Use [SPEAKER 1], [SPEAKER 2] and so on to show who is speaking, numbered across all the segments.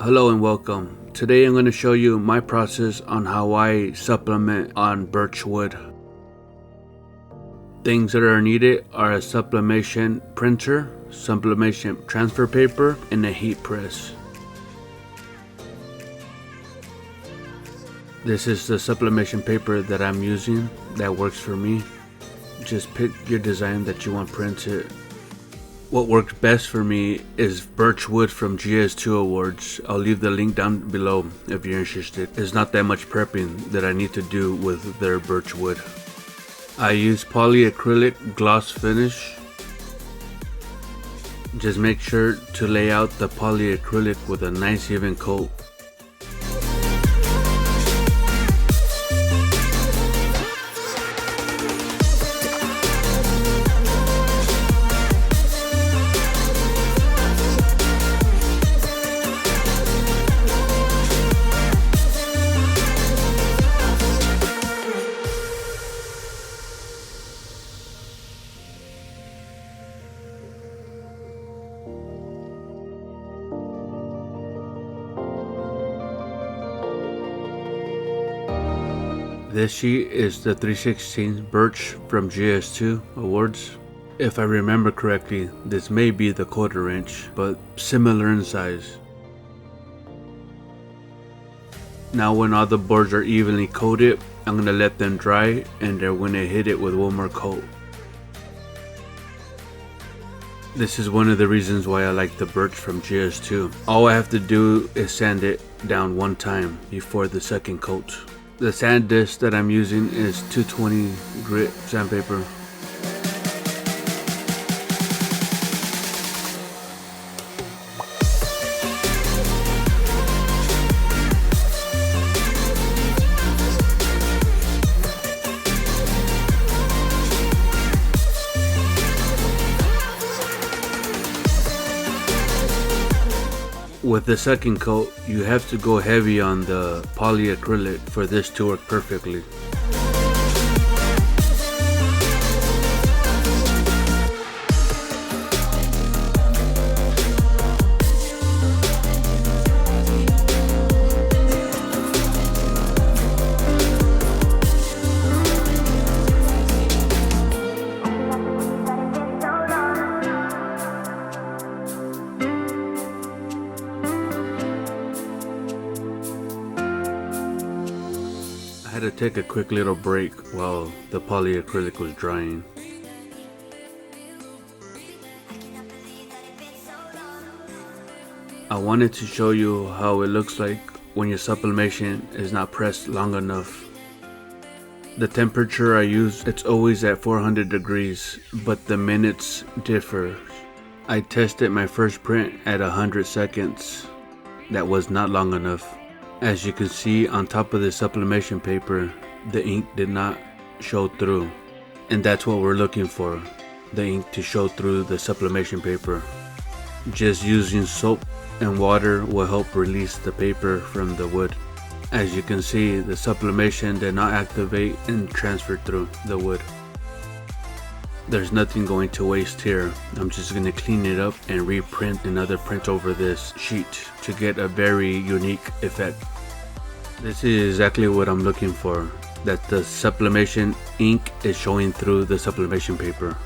[SPEAKER 1] Hello and welcome. Today I'm going to show you my process on how I supplement on birch wood. Things that are needed are a sublimation printer, sublimation transfer paper, and a heat press. This is the sublimation paper that I'm using that works for me. Just pick your design that you want printed. What works best for me is birch wood from GS2 Awards. I'll leave the link down below if you're interested. There's not that much prepping that I need to do with their birch wood. I use polyacrylic gloss finish. Just make sure to lay out the polyacrylic with a nice even coat. This sheet is the 3/16 birch from GS2 Awards. If I remember correctly, this may be the 1/4 inch, but similar in size. Now when all the boards are evenly coated, I'm going to let them dry and then we're going to hit it with one more coat. This is one of the reasons why I like the birch from GS2. All I have to do is sand it down one time before the second coat. The sand disc that I'm using is 220 grit sandpaper. With the second coat, you have to go heavy on the polyacrylic for this to work perfectly. I had to take a quick little break while the polyacrylic was drying. I wanted to show you how it looks like when your sublimation is not pressed long enough. The temperature I use, it's always at 400 degrees, but the minutes differ. I tested my first print at 100 seconds. That was not long enough. As you can see on top of the sublimation paper, the ink did not show through. And that's what we're looking for, the ink to show through the sublimation paper. Just using soap and water will help release the paper from the wood. As you can see, the sublimation did not activate and transfer through the wood. There's nothing going to waste here. I'm just going to clean it up and reprint another print over this sheet to get a very unique effect. This is exactly what I'm looking for, that the sublimation ink is showing through the sublimation paper.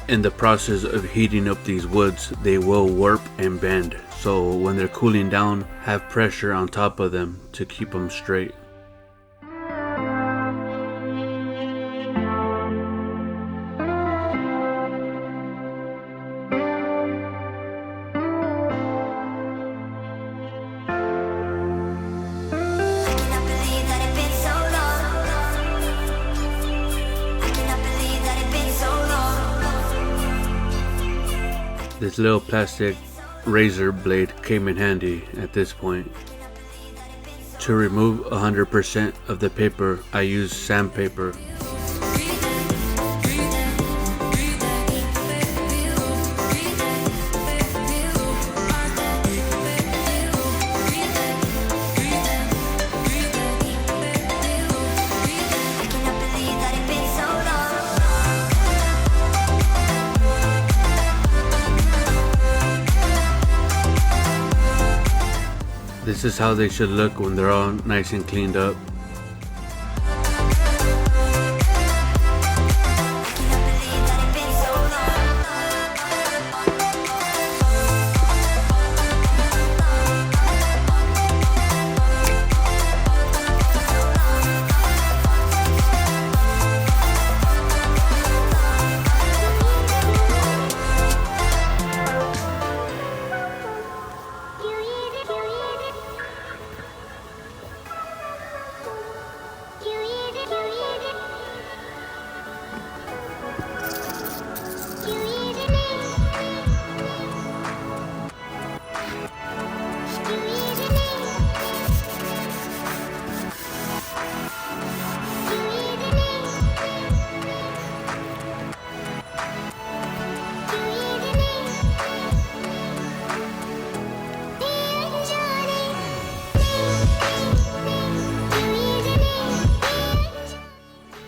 [SPEAKER 1] In the process of heating up these woods, they will warp and bend, so when they're cooling down, have pressure on top of them to keep them straight. This little plastic razor blade came in handy at this point. To remove 100% of the paper, I use sandpaper. This is how they should look when they're all nice and cleaned up.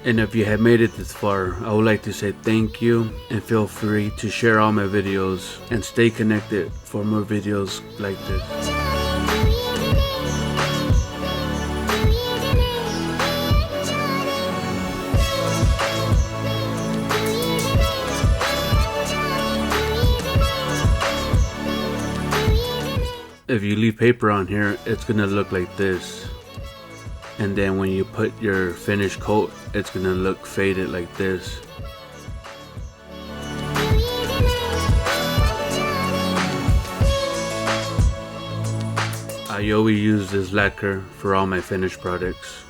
[SPEAKER 1] And if you have made it this far, I would like to say thank you, and feel free to share all my videos and stay connected for more videos like this. If you leave paper on here, it's gonna look like this. And then when you put your finished coat, it's gonna look faded like this. I always use this lacquer for all my finished products.